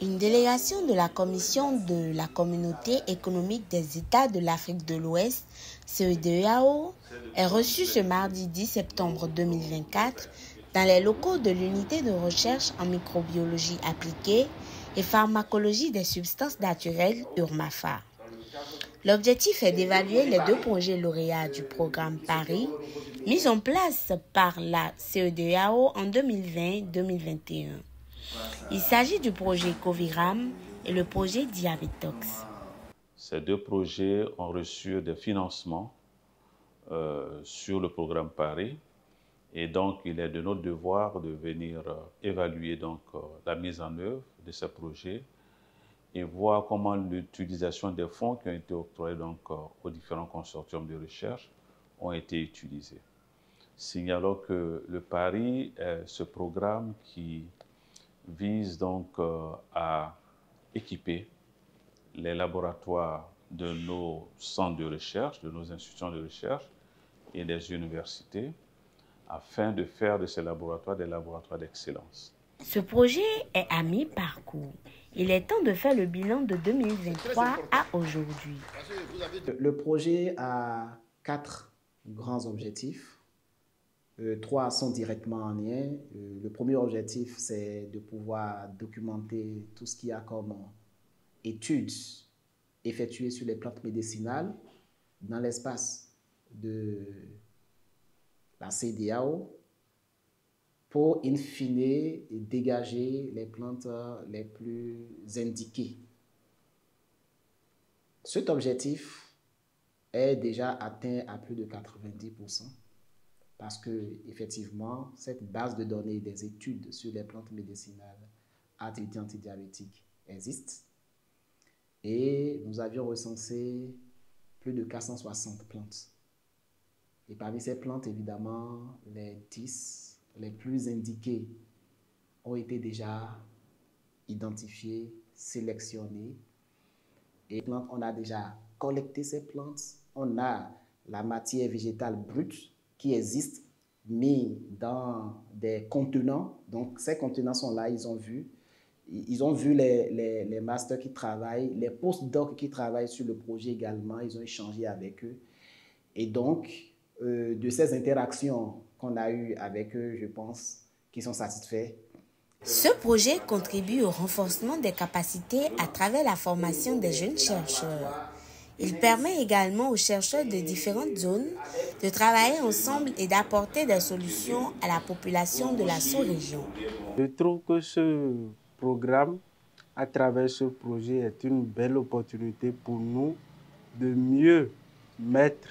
Une délégation de la Commission de la Communauté économique des États de l'Afrique de l'Ouest, CEDEAO, est reçue ce mardi 10 septembre 2024 dans les locaux de l'unité de recherche en microbiologie appliquée et pharmacologie des substances naturelles URMAFA. L'objectif est d'évaluer les deux projets lauréats du programme Paris, mis en place par la CEDEAO en 2020-2021. Il s'agit du projet Coviram et le projet Diabetox. Ces deux projets ont reçu des financements sur le programme Paris et donc il est de notre devoir de venir évaluer la mise en œuvre de ces projets et voir comment l'utilisation des fonds qui ont été octroyés aux différents consortiums de recherche ont été utilisés. Signalons que le Paris est ce programme qui vise à équiper les laboratoires de nos centres de recherche, de nos institutions de recherche et des universités afin de faire de ces laboratoires des laboratoires d'excellence. Ce projet est à mi-parcours. Il est temps de faire le bilan de 2023 à aujourd'hui. Le projet a 4 grands objectifs. 3 sont directement en lien. Le premier objectif, c'est de pouvoir documenter tout ce qu'il y a comme études effectuées sur les plantes médicinales dans l'espace de la CEDEAO pour, in fine, dégager les plantes les plus indiquées. Cet objectif est déjà atteint à plus de 90%. Parce que, effectivement, cette base de données des études sur les plantes médicinales à activité antidiabétique existe. Et nous avions recensé plus de 460 plantes. Et parmi ces plantes, évidemment, les 10 les plus indiquées ont été déjà identifiées, sélectionnées. Et on a déjà collecté ces plantes. On a la matière végétale brute qui existent, mis dans des contenants. Donc, ces contenants sont là, ils ont vu les masters qui travaillent, les post-docs qui travaillent sur le projet également, ils ont échangé avec eux. Et donc, de ces interactions qu'on a eues avec eux, je pense qu'ils sont satisfaits. Ce projet contribue au renforcement des capacités à travers la formation des jeunes chercheurs. Il permet également aux chercheurs de différentes zones de travailler ensemble et d'apporter des solutions à la population de la sous-région. Je trouve que ce programme, à travers ce projet, est une belle opportunité pour nous de mieux mettre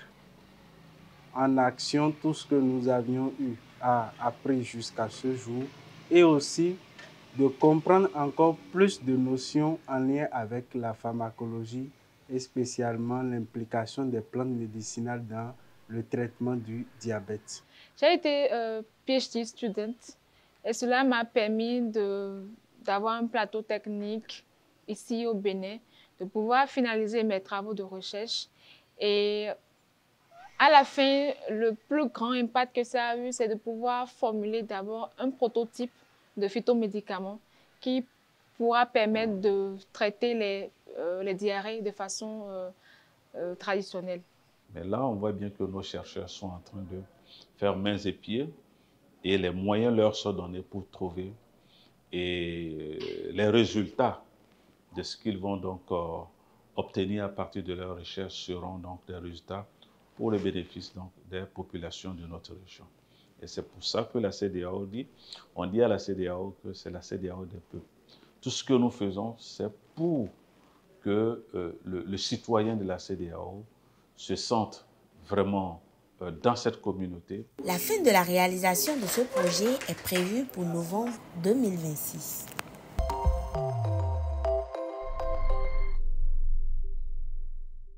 en action tout ce que nous avions appris jusqu'à ce jour et aussi de comprendre encore plus de notions en lien avec la pharmacologie et spécialement l'implication des plantes médicinales dans le traitement du diabète. J'ai été PhD student et cela m'a permis d'avoir un plateau technique ici au Bénin, de pouvoir finaliser mes travaux de recherche. Et à la fin, le plus grand impact que ça a eu, c'est de pouvoir formuler d'abord un prototype de phytomédicaments qui pourra permettre de traiter les diarrhées de façon traditionnelle. Mais là, on voit bien que nos chercheurs sont en train de faire mains et pieds et les moyens leur sont donnés pour trouver et les résultats de ce qu'ils vont obtenir à partir de leurs recherches seront des résultats pour le bénéfice des populations de notre région. Et c'est pour ça que la CEDEAO on dit à la CEDEAO que c'est la CEDEAO des peuples. Tout ce que nous faisons, c'est pour que le citoyen de la CEDEAO se sente vraiment dans cette communauté. La fin de la réalisation de ce projet est prévue pour novembre 2026.